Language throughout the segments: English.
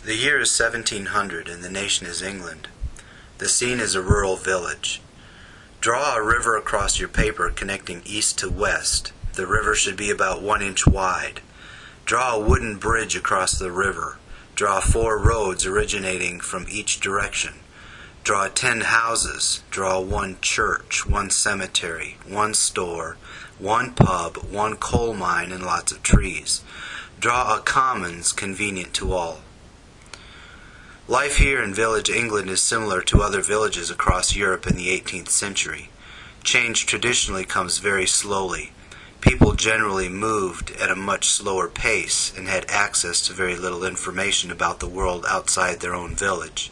The year is 1700 and the nation is England. The scene is a rural village. Draw a river across your paper connecting east to west. The river should be about 1 inch wide. Draw a wooden bridge across the river. Draw 4 roads originating from each direction. Draw 10 houses. Draw 1 church, 1 cemetery, 1 store, 1 pub, 1 coal mine, and lots of trees. Draw a commons convenient to all. Life here in village England is similar to other villages across Europe in the 18th century. Change traditionally comes very slowly. People generally moved at a much slower pace and had access to very little information about the world outside their own village.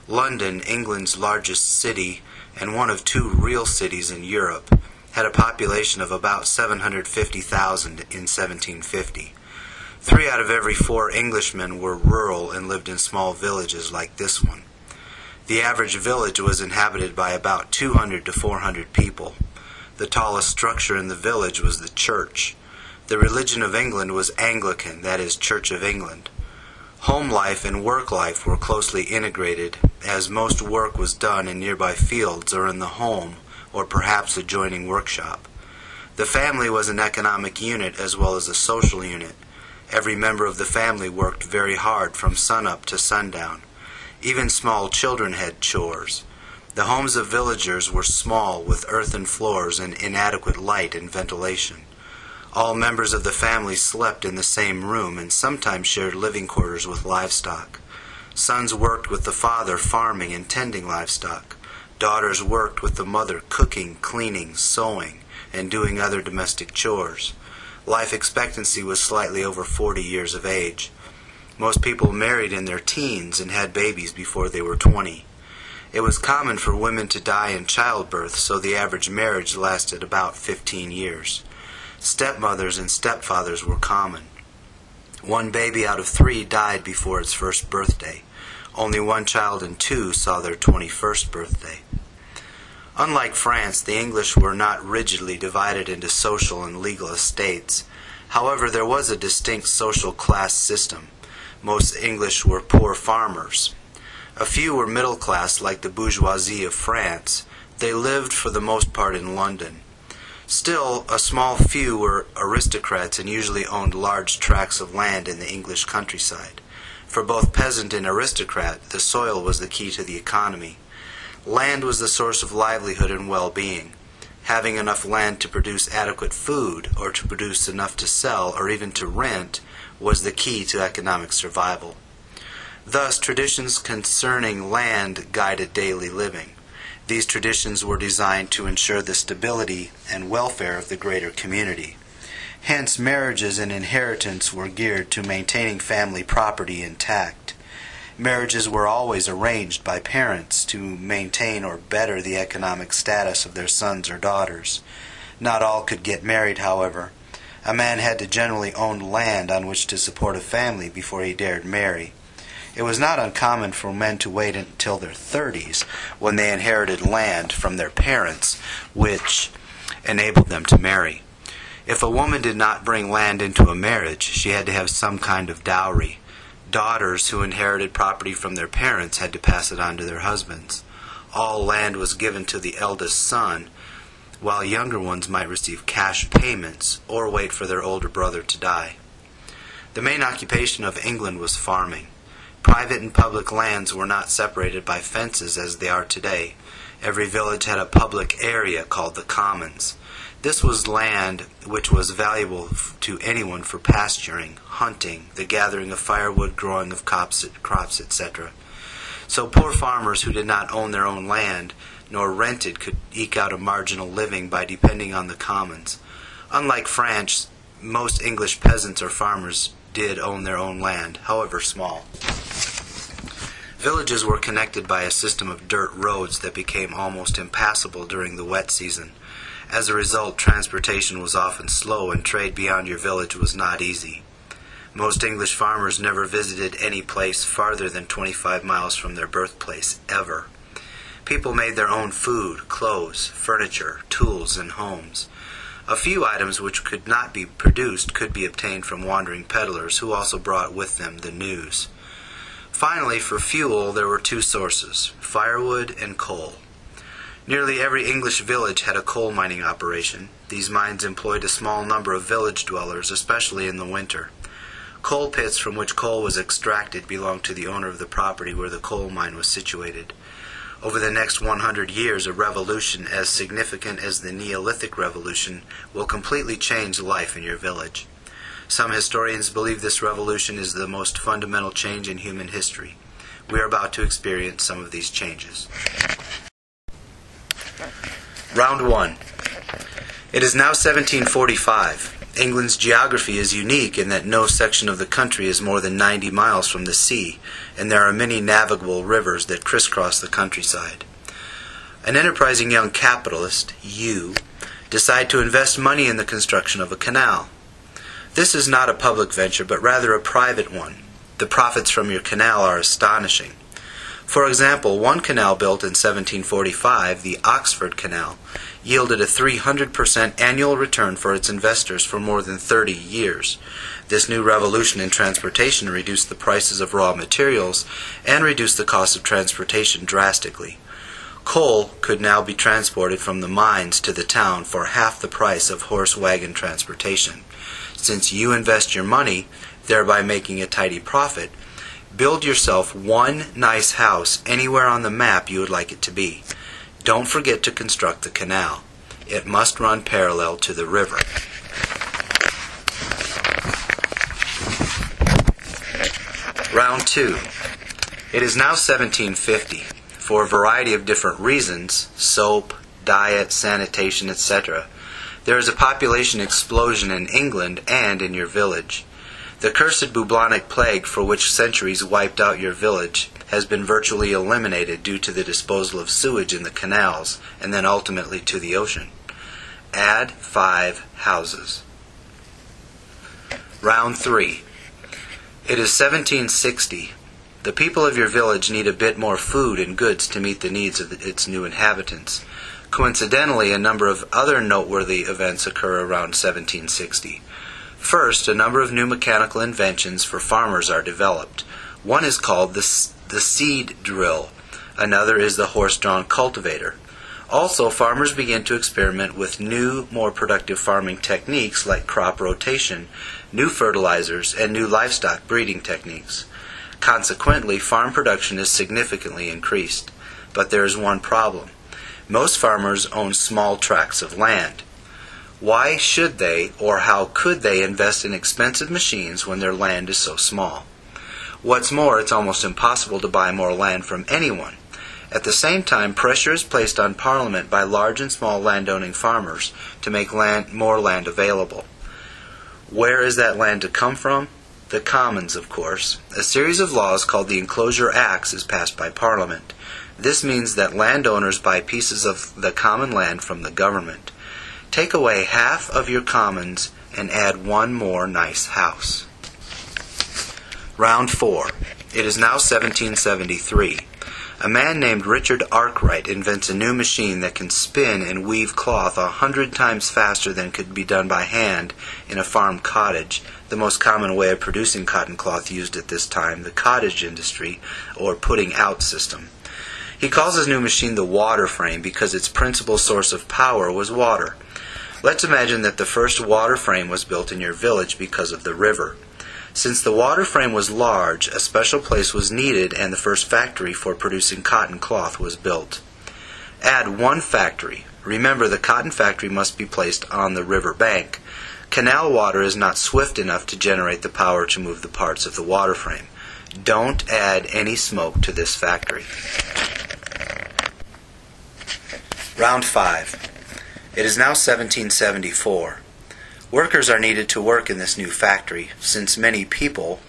London, England's largest city and one of 2 real cities in Europe, had a population of about 750,000 in 1750. 3 out of every 4 Englishmen were rural and lived in small villages like this one. The average village was inhabited by about 200 to 400 people. The tallest structure in the village was the church. The religion of England was Anglican, that is, Church of England. Home life and work life were closely integrated, as most work was done in nearby fields or in the home, or perhaps adjoining workshop. The family was an economic unit as well as a social unit. Every member of the family worked very hard from sunup to sundown. Even small children had chores. The homes of villagers were small, with earthen floors and inadequate light and ventilation. All members of the family slept in the same room and sometimes shared living quarters with livestock. Sons worked with the father farming and tending livestock. Daughters worked with the mother cooking, cleaning, sewing, and doing other domestic chores. Life expectancy was slightly over 40 years of age. Most people married in their teens and had babies before they were 20. It was common for women to die in childbirth, so the average marriage lasted about 15 years. Stepmothers and stepfathers were common. 1 baby out of 3 died before its first birthday. Only 1 child in 2 saw their 21st birthday. Unlike France, the English were not rigidly divided into social and legal estates. However, there was a distinct social class system. Most English were poor farmers. A few were middle class, like the bourgeoisie of France. They lived for the most part in London. Still, a small few were aristocrats and usually owned large tracts of land in the English countryside. For both peasant and aristocrat, the soil was the key to the economy. Land was the source of livelihood and well-being. Having enough land to produce adequate food, or to produce enough to sell, or even to rent, was the key to economic survival. Thus, traditions concerning land guided daily living. These traditions were designed to ensure the stability and welfare of the greater community. Hence, marriages and inheritance were geared to maintaining family property intact. Marriages were always arranged by parents to maintain or better the economic status of their sons or daughters. Not all could get married, however. A man had to generally own land on which to support a family before he dared marry. It was not uncommon for men to wait until their 30s when they inherited land from their parents, which enabled them to marry. If a woman did not bring land into a marriage, she had to have some kind of dowry. Daughters who inherited property from their parents had to pass it on to their husbands. All land was given to the eldest son, while younger ones might receive cash payments or wait for their older brother to die. The main occupation of England was farming. Private and public lands were not separated by fences as they are today. Every village had a public area called the commons. This was land which was valuable to anyone for pasturing, hunting, the gathering of firewood, growing of crops, etc. So poor farmers who did not own their own land nor rented could eke out a marginal living by depending on the commons. Unlike France, most English peasants or farmers did own their own land, however small. Villages were connected by a system of dirt roads that became almost impassable during the wet season. As a result, transportation was often slow and trade beyond your village was not easy. Most English farmers never visited any place farther than 25 miles from their birthplace, ever. People made their own food, clothes, furniture, tools, and homes. A few items which could not be produced could be obtained from wandering peddlers who also brought with them the news. Finally, for fuel, there were two sources, firewood and coal. Nearly every English village had a coal mining operation. These mines employed a small number of village dwellers, especially in the winter. Coal pits from which coal was extracted belonged to the owner of the property where the coal mine was situated. Over the next 100 years, a revolution as significant as the Neolithic Revolution will completely change life in your village. Some historians believe this revolution is the most fundamental change in human history. We are about to experience some of these changes. Round 1. It is now 1745. England's geography is unique in that no section of the country is more than 90 miles from the sea, and there are many navigable rivers that crisscross the countryside. An enterprising young capitalist, you, decide to invest money in the construction of a canal. This is not a public venture, but rather a private one. The profits from your canal are astonishing. For example, one canal built in 1745, the Oxford Canal, yielded a 300% annual return for its investors for more than 30 years. This new revolution in transportation reduced the prices of raw materials and reduced the cost of transportation drastically. Coal could now be transported from the mines to the town for half the price of horse wagon transportation. Since you invest your money, thereby making a tidy profit, build yourself one nice house anywhere on the map you would like it to be. Don't forget to construct the canal. It must run parallel to the river. Round 2. It is now 1750. For a variety of different reasons, soap, diet, sanitation, etc., there is a population explosion in England and in your village. The cursed bubonic plague, for which centuries wiped out your village, has been virtually eliminated due to the disposal of sewage in the canals and then ultimately to the ocean. Add 5 houses. Round 3. It is 1760. The people of your village need a bit more food and goods to meet the needs of its new inhabitants. Coincidentally, a number of other noteworthy events occur around 1760. First, a number of new mechanical inventions for farmers are developed. One is called the seed drill. Another is the horse-drawn cultivator. Also, farmers begin to experiment with new, more productive farming techniques like crop rotation, new fertilizers, and new livestock breeding techniques. Consequently, farm production is significantly increased. But there is one problem. Most farmers own small tracts of land. Why should they, or how could they, invest in expensive machines when their land is so small? What's more, it's almost impossible to buy more land from anyone. At the same time, pressure is placed on Parliament by large and small landowning farmers to make more land available. Where is that land to come from? The Commons, of course. A series of laws called the Enclosure Acts is passed by Parliament. This means that landowners buy pieces of the common land from the government. Take away half of your commons and add one more nice house. Round 4. It is now 1773. A man named Richard Arkwright invents a new machine that can spin and weave cloth 100 times faster than could be done by hand in a farm cottage, the most common way of producing cotton cloth used at this time, the cottage industry, or putting out system. He calls his new machine the water frame because its principal source of power was water. Let's imagine that the first water frame was built in your village because of the river. Since the water frame was large, a special place was needed and the first factory for producing cotton cloth was built. Add one factory. Remember, the cotton factory must be placed on the river bank. Canal water is not swift enough to generate the power to move the parts of the water frame. Don't add any smoke to this factory. Round 5. It is now 1774. Workers are needed to work in this new factory, since many people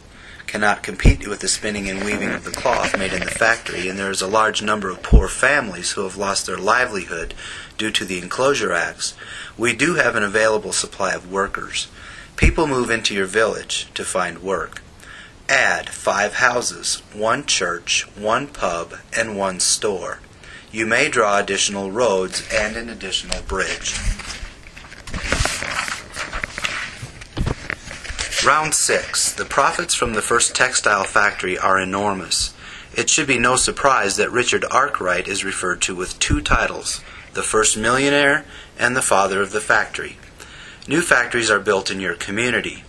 cannot compete with the spinning and weaving of the cloth made in the factory, and there is a large number of poor families who have lost their livelihood due to the Enclosure Acts. We do have an available supply of workers. People move into your village to find work. Add 5 houses, 1 church, 1 pub, and 1 store. You may draw additional roads and an additional bridge. Round 6. The profits from the first textile factory are enormous. It should be no surprise that Richard Arkwright is referred to with two titles, the first millionaire and the father of the factory. New factories are built in your community.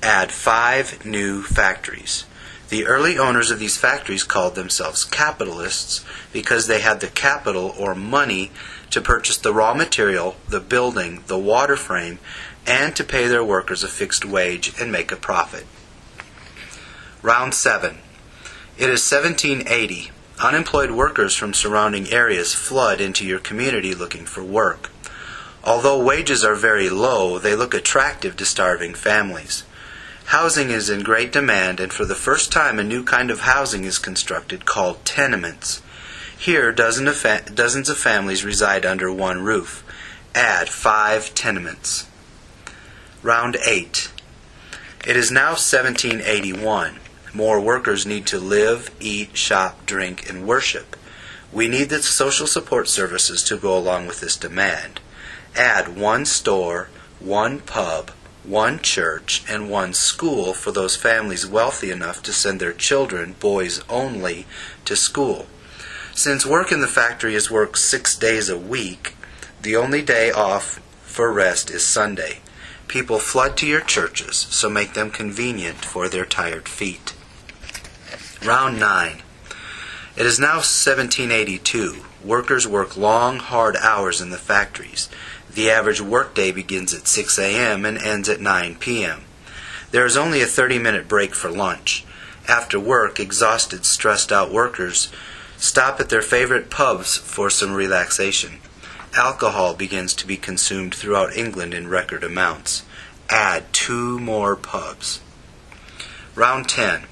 Add 5 new factories. The early owners of these factories called themselves capitalists because they had the capital or money to purchase the raw material, the building, the water frame, and to pay their workers a fixed wage and make a profit. Round 7. It is 1780. Unemployed workers from surrounding areas flood into your community looking for work. Although wages are very low, they look attractive to starving families. Housing is in great demand, and for the first time a new kind of housing is constructed called tenements. Here, dozens of families reside under one roof. Add 5 tenements. Round 8. It is now 1781. More workers need to live, eat, shop, drink, and worship. We need the social support services to go along with this demand. Add 1 store, 1 pub, 1 church, and 1 school for those families wealthy enough to send their children, boys only, to school. Since work in the factory is worked 6 days a week, the only day off for rest is Sunday. People flood to your churches, so make them convenient for their tired feet. Round 9. It is now 1782. Workers work long, hard hours in the factories. The average workday begins at 6 a.m. and ends at 9 p.m. There is only a 30-minute break for lunch. After work, exhausted, stressed-out workers stop at their favorite pubs for some relaxation. Alcohol begins to be consumed throughout England in record amounts. Add 2 more pubs. Round 10.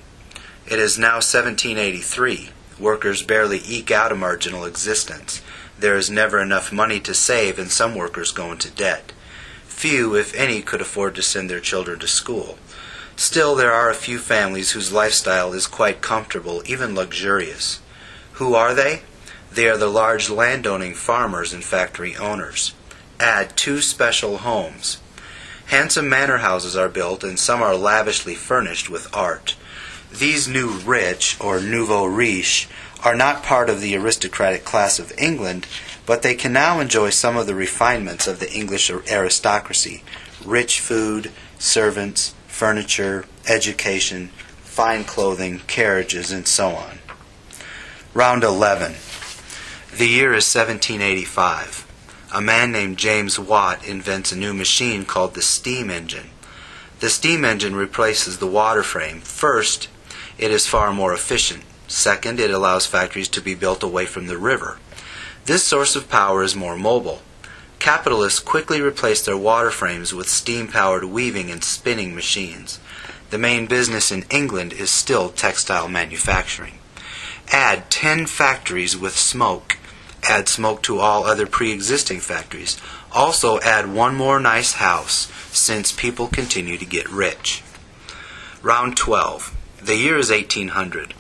It is now 1783. Workers barely eke out a marginal existence. There is never enough money to save, and some workers go into debt. Few, if any, could afford to send their children to school. Still, there are a few families whose lifestyle is quite comfortable, even luxurious. Who are they? They are the large landowning farmers and factory owners. Add 2 special homes. Handsome manor houses are built, and some are lavishly furnished with art. These new rich, or nouveau riche, are not part of the aristocratic class of England, but they can now enjoy some of the refinements of the English aristocracy: rich food, servants, furniture, education, fine clothing, carriages, and so on. Round 11. The year is 1785. A man named James Watt invents a new machine called the steam engine. The steam engine replaces the water frame. First, it is far more efficient. Second, it allows factories to be built away from the river. This source of power is more mobile. Capitalists quickly replace their water frames with steam-powered weaving and spinning machines. The main business in England is still textile manufacturing. Add 10 factories with smoke. Add smoke to all other pre-existing factories. Also add 1 more nice house, since people continue to get rich. Round 12. The year is 1800.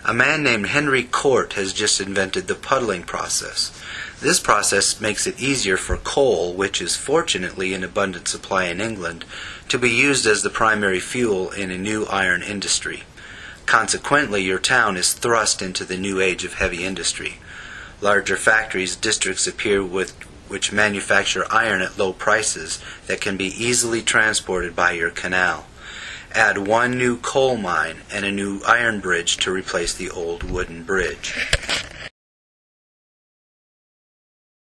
A man named Henry Cort has just invented the puddling process. This process makes it easier for coal, which is fortunately in abundant supply in England, to be used as the primary fuel in a new iron industry. Consequently, your town is thrust into the new age of heavy industry. Larger factories, districts appear which manufacture iron at low prices that can be easily transported by your canal. Add 1 new coal mine and a new iron bridge to replace the old wooden bridge.